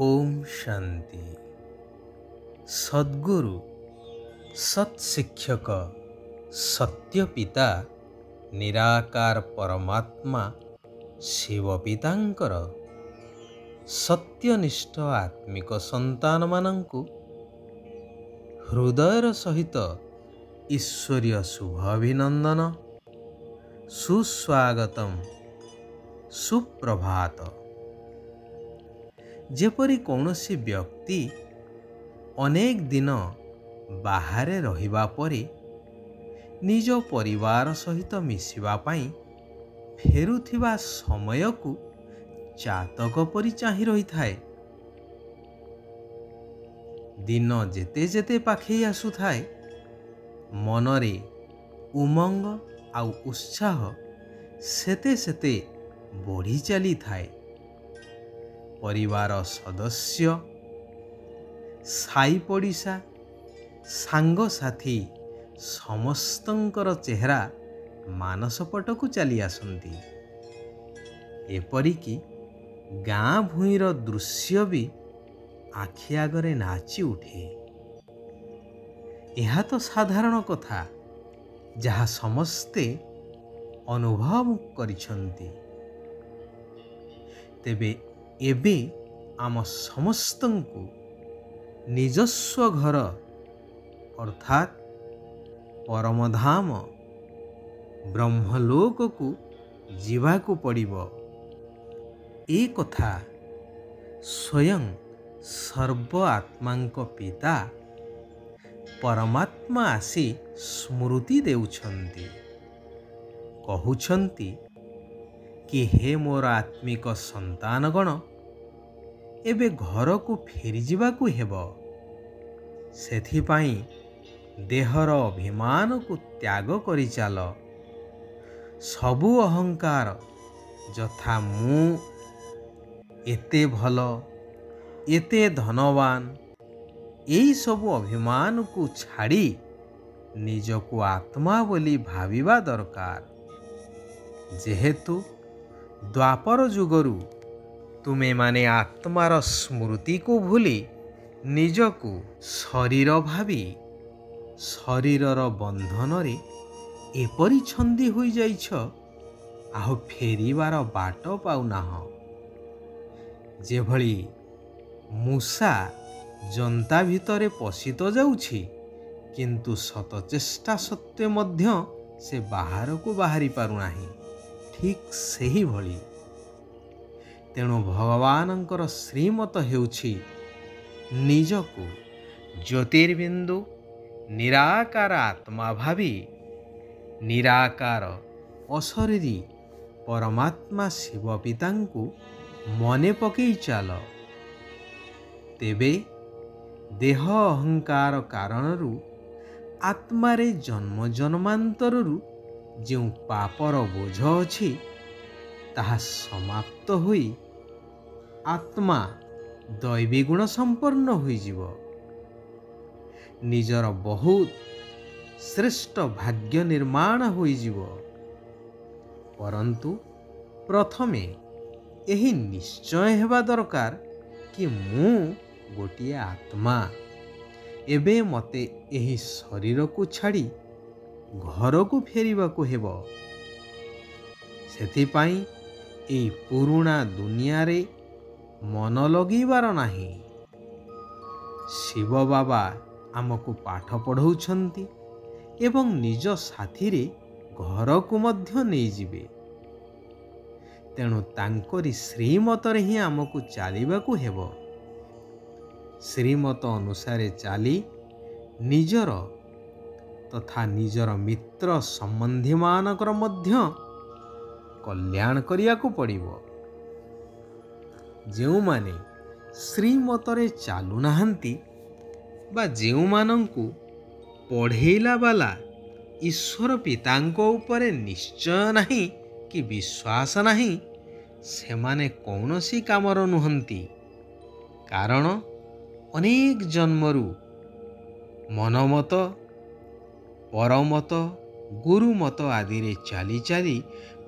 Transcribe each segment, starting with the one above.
ओम शांति। सद्गुरु सत्शिक्षक सत्य पिता निराकार परमात्मा शिव पितांकर सत्यनिष्ठ आत्मिक संतान मानंकु हृदयर सहित ईश्वरीय शुभ अभिनंदन, सुस्वागतम, सुप्रभात। जेपरी कौनसी व्यक्ति अनेक दिन बाहरे रहिबा परे निज परिवार सहित मिसिबा पाई फेरुथिबा समय को चातक परि चाहि रही थाए। दिन जेते जेते पाखई आसु थाए मनरे उमंग आउ उत्साह सेते सेते बढ़ी चली थाए। परिवार सदस्य, साई पड़िशा, सांग साथी समस्तंकर चेहरा मानसपट को चली आसंती। एपरिकी गाँ भूईर दृश्य भी आखि आगरे नाची उठे। यह तो साधारण कथा जहाँ समस्ते अनुभव करिछंती। तेबे एबे आम समस्तंकु निजस्व घर अर्थात परमधाम ब्रह्मलोक को जीवाकु पड़िबो। ए कथा स्वयं सर्व आत्मांक पिता परमात्मा आसी स्मृति देउछंती। कहुछंती कि हे मोर आत्मिक संतानगण, एबे घर को फेरी जीवाकु हेबो। सेथिपाई देहर अभिमान को त्याग करि चाल। सबु अहंकार जथा मु एते भल एते धनवान एई सबु अभिमान को छाड़ी निजको आत्मा बोली भाविबा दरकार। जेहेतु द्वापर जुगरु तुमे माने आत्मार स्मृति को भूली निजको शरीर भावी शरीरर बंधन रे एपरी छंदी होई जाइछ आहो फेरिबार बाट पाउनाह। जेभली मूसा जंता भितरे पशी तो जाउछि किंतु सतचेष्टा सत्वे मध्य से बाहर को बाहरी पारुनाही, ठीक सही भली। तेणु भगवानंकर श्रीमत हेउछि निजको ज्योतिर्बिंदु निराकार आत्मा भावी निराकार अशरीरी परमात्मा शिव पितांकु मने पकई चाल। तेबे देह अहंकार कारणरू आत्मारे जन्म जन्मांतररू जो पापर बोझ अछि ताहा समाप्त होई आत्मा दैवी गुण संपन्न होई जीव। निजर बहुत श्रेष्ठ भाग्य निर्माण होई जीव। परंतु प्रथमे एही निश्चय हेबा दरकार कि मु गोटिए आत्मा, एबे मते एही शरीर को छाड़ी घर को फेरिबा को हेबो। सेथिपाई एई पुरुणा दुनिया रे मन लगीबार नाही। शिव बाबा आमको पाठ पढ़ौछंती एवं निज साथी रे घर को मध्य नहीं जिबे। तेणु तांकरी श्रीमत रे ही आमको चालिबाकू हेबो। श्रीमत अनुसारे चाली निजर तथा निजर मित्र संबंधी मानकर मध्य कल्याण करियाकू पड़िबो। जेउ माने श्रीमतरे चालू नाहंती बा जेउ मानंकु पढ़ेला बाला ईश्वर पितांको उपरे निश्चय नाही कि विश्वास नाही, सेमाने कौनसी कामर नुहंती। कारण अनेक जन्मरू मनमत परमत गुरुमत आदि रे चाली चाली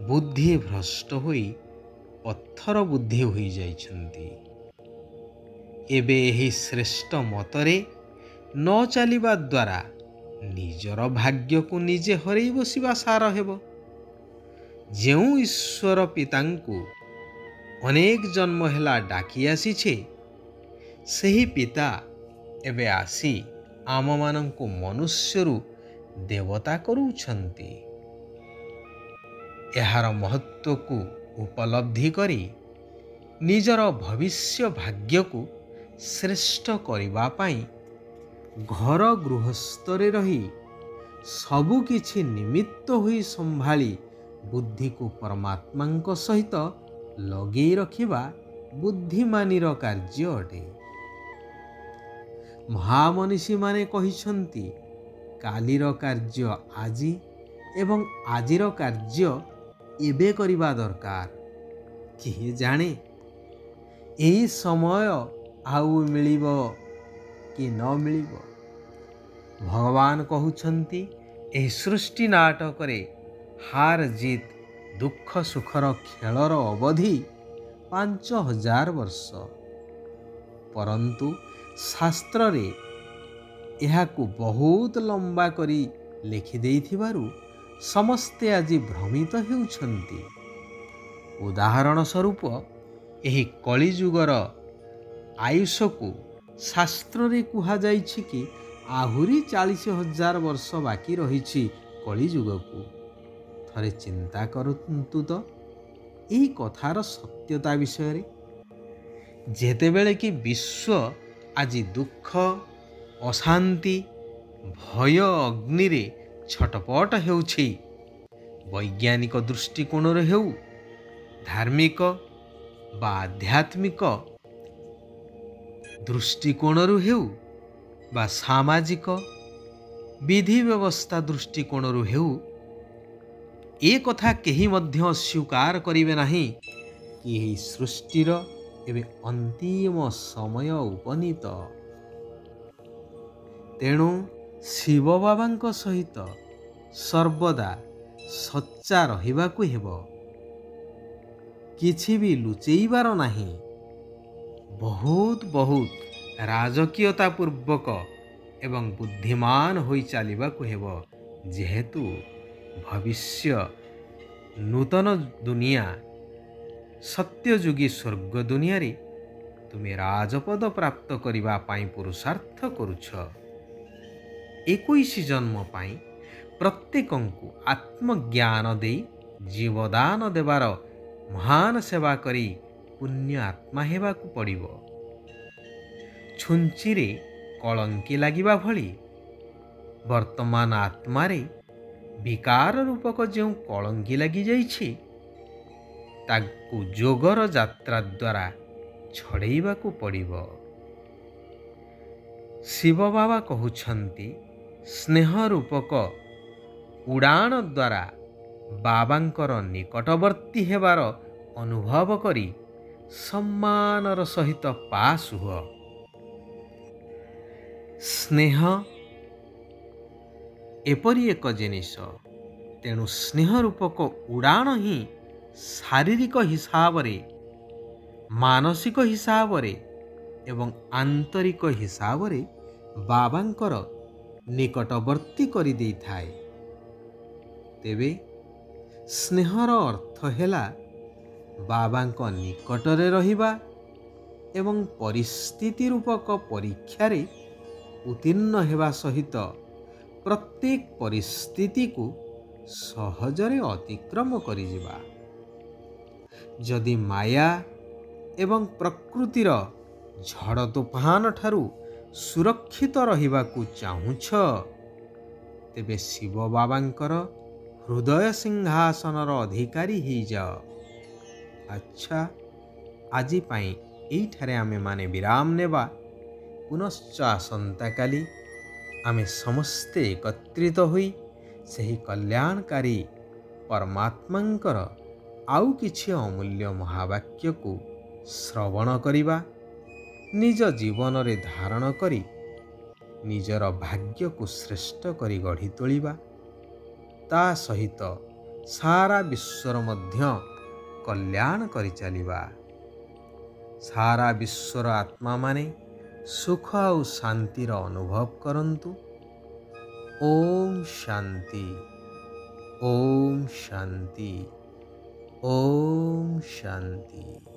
बुद्धि भ्रष्ट होई पत्थर बुद्धि होई जाइछंती। ଏବେ ଏହି ଶ୍ରେଷ୍ଠ ମତରେ ନ ଚାଲିବା ଦ୍ୱାରା ନିଜର ଭାଗ୍ୟକୁ ନିଜେ ହରେଇ ବସିବା ସାର ହେବ। ଯେଉଁ ଈଶ୍ୱର ପିତାଙ୍କୁ ଅନେକ ଜନ୍ମ ହେଲା ଡାକି ଆସିଛେ, ସେହି ପିତା ଏବେ ଆସି ଆମମାନଙ୍କୁ ମନୁଷ୍ୟରୁ ଦେବତା କରୁଛନ୍ତି। ଏହାର ମହତ୍ତ୍ୱକୁ ଉପଲବ୍ଧି କରି ନିଜର ଭବିଷ୍ୟ ଭାଗ୍ୟକୁ ଶ୍ରେଷ୍ଠ କରିବା ପାଇଁ ଘର ଗୃହସ୍ଥରେ ରହି ସବୁକିଛି ନିମିତ୍ତ ହୋଇ ସମ୍ଭାଳି ବୁଦ୍ଧିକୁ ପରମାତ୍ମାଙ୍କ ସହିତ ଲଗେଇ ରଖିବା ବୁଦ୍ଧିମାନିର କାର୍ଯ୍ୟ ଅଟେ। ମହାମନୀଷୀମାନେ କହିଛନ୍ତି, କାଲିର କାର୍ଯ୍ୟ ଆଜି ଏବଂ ଆଜିର କାର୍ଯ୍ୟ ଏବେ କରିବା ଦରକାର। କିଏ ଜାଣେ ଏହି ସମୟ ଆଉ ମିଳିବ କି ନ ମିଳିବ। ଭଗବାନ କହୁଛନ୍ତି, ଏହି ସୃଷ୍ଟି ନାଟକରେ ହାର ଜିତ୍ ଦୁଃଖ ସୁଖର ଖେଳର ଅବଧି 5000 ବର୍ଷ। ପରନ୍ତୁ ଶାସ୍ତ୍ରରେ ଏହାକୁ ବହୁତ ଲମ୍ବା କରି ଲେଖିଦେଇଥିବାରୁ ସମସ୍ତେ ଆଜି ଭ୍ରମିତ ହେଉଛନ୍ତି। ଉଦାହରଣ ସ୍ୱରୂପ ଏହି କଳିଯୁଗର ଆୟୁଷକୁ ଶାସ୍ତ୍ରରେ କୁହାଯାଇଛି କି ଆହୁରି 40,000 ବର୍ଷ ବାକି ରହିଛି କଳିଯୁଗକୁ। ଥରେ ଚିନ୍ତା କରନ୍ତୁ ତ ଏହି କଥାର ସତ୍ୟତା ବିଷୟରେ। ଯେତେବେଳେ କି ବିଶ୍ୱ ଆଜି ଦୁଃଖ, ଅଶାନ୍ତି, ଭୟ ଅଗ୍ନିରେ ଛଟପଟ ହେଉଛି, ବୈଜ୍ଞାନିକ ଦୃଷ୍ଟିକୋଣରୁ ହେଉ, ଧାର୍ମିକ ବା ଆଧ୍ୟାତ୍ମିକ ଦୃଷ୍ଟିକୋଣରୁ ହେଉ ବା ସାମାଜିକ ବିଧି ବ୍ୟବସ୍ଥା ଦୃଷ୍ଟିକୋଣରୁ ହେଉ, ଏ କଥା କେହି ମଧ୍ୟ ସ୍ୱୀକାର କରିବେ ନାହିଁ କି ଏହି ସୃଷ୍ଟିର ଏବେ ଅନ୍ତିମ ସମୟ ଉପନୀତ। ତେଣୁ ଶିବ ବାବାଙ୍କ ସହିତ ସର୍ବଦା ସଚ୍ଚା ରହିବାକୁ ହେବ। କିଛି ବି ଲୁଚେଇବାର ନାହିଁ। ବହୁତ ରାଜକୀୟତା ପୂର୍ବକ ଏବଂ ବୁଦ୍ଧିମାନ ହୋଇ ଚାଲିବାକୁ ହେବ। ଯେହେତୁ ଭବିଷ୍ୟ ନୂତନ ଦୁନିଆ, ସତ୍ୟଯୁଗୀ ସ୍ୱର୍ଗ ଦୁନିଆରେ ତୁମେ ରାଜପଦ ପ୍ରାପ୍ତ କରିବା ପାଇଁ ପୁରୁଷାର୍ଥ କରୁଛ। 21 ଜନ୍ମ ପାଇଁ ପ୍ରତ୍ୟେକଙ୍କୁ ଆତ୍ମଜ୍ଞାନ ଦେଇ ଜୀବଦାନ ଦେବାର ମହାନ ସେବା କରି ପୁଣ୍ୟ ଆତ୍ମା ହେବାକୁ ପଡ଼ିବ। ଛୁଞ୍ଚିରେ କଳଙ୍କି ଲାଗିବା ଭଳି ବର୍ତ୍ତମାନ ଆତ୍ମାରେ ବିକାର ରୂପକ ଯେଉଁ କଳଙ୍କି ଲାଗିଯାଇଛି, ତାକୁ ଯୋଗର ଯାତ୍ରା ଦ୍ୱାରା ଛଡ଼େଇବାକୁ ପଡ଼ିବ। ଶିବ ବାବା କହୁଛନ୍ତି, ସ୍ନେହ ରୂପକ ଉଡ଼ାଣ ଦ୍ୱାରା ବାବାଙ୍କର ନିକଟବର୍ତ୍ତୀ ହେବାର ଅନୁଭବ କରି ସମ୍ମାନର ସହିତ ପାସ୍ ହୁଅ। ସ୍ନେହ ଏପରି ଏକ ଜିନିଷ, ତେଣୁ ସ୍ନେହ ରୂପକ ଉଡ଼ାଣ ହିଁ ଶାରୀରିକ ହିସାବରେ, ମାନସିକ ହିସାବରେ ଏବଂ ଆନ୍ତରିକ ହିସାବରେ ବାବାଙ୍କର ନିକଟବର୍ତ୍ତୀ କରିଦେଇଥାଏ। ତେବେ ସ୍ନେହର ଅର୍ଥ ହେଲା ବାବାଙ୍କ ନିକଟରେ ରହିବା ଏବଂ ପରିସ୍ଥିତି ରୂପକ ପରୀକ୍ଷାରେ ଉତ୍ତୀର୍ଣ୍ଣ ହେବା ସହିତ ପ୍ରତ୍ୟେକ ପରିସ୍ଥିତିକୁ ସହଜରେ ଅତିକ୍ରମ କରିଯିବା। ଯଦି ମାୟା ଏବଂ ପ୍ରକୃତିର ଝଡ଼ ତୋଫାନ ଠାରୁ ସୁରକ୍ଷିତ ରହିବାକୁ ଚାହୁଁଛ, ତେବେ ଶିବ ବାବାଙ୍କର ହୃଦୟ ସିଂହାସନର ଅଧିକାରୀ ହେଇଯାଅ। ଆଚ୍ଛା, ଆଜି ପାଇଁ ଏଇଠାରେ ଆମେମାନେ ବିରାମ ନେବା। ପୁନଶ୍ଚ ଆସନ୍ତାକାଲି ଆମେ ସମସ୍ତେ ଏକତ୍ରିତ ହୋଇ ସେହି କଲ୍ୟାଣକାରୀ ପରମାତ୍ମାଙ୍କର ଆଉ କିଛି ଅମୂଲ୍ୟ ମହାବାକ୍ୟକୁ ଶ୍ରବଣ କରିବା, ନିଜ ଜୀବନରେ ଧାରଣ କରି ନିଜର ଭାଗ୍ୟକୁ ଶ୍ରେଷ୍ଠ କରି ଗଢ଼ି ତୋଳିବା, ତା ସହିତ ସାରା ବିଶ୍ୱର ମଧ୍ୟ କଲ୍ୟାଣ କରି ଚାଲିବା। सारा विश्वर आत्मा माने सुख और शांतिर अनुभव करंतु। ओम शांति, ओम शांति, ओम शांति।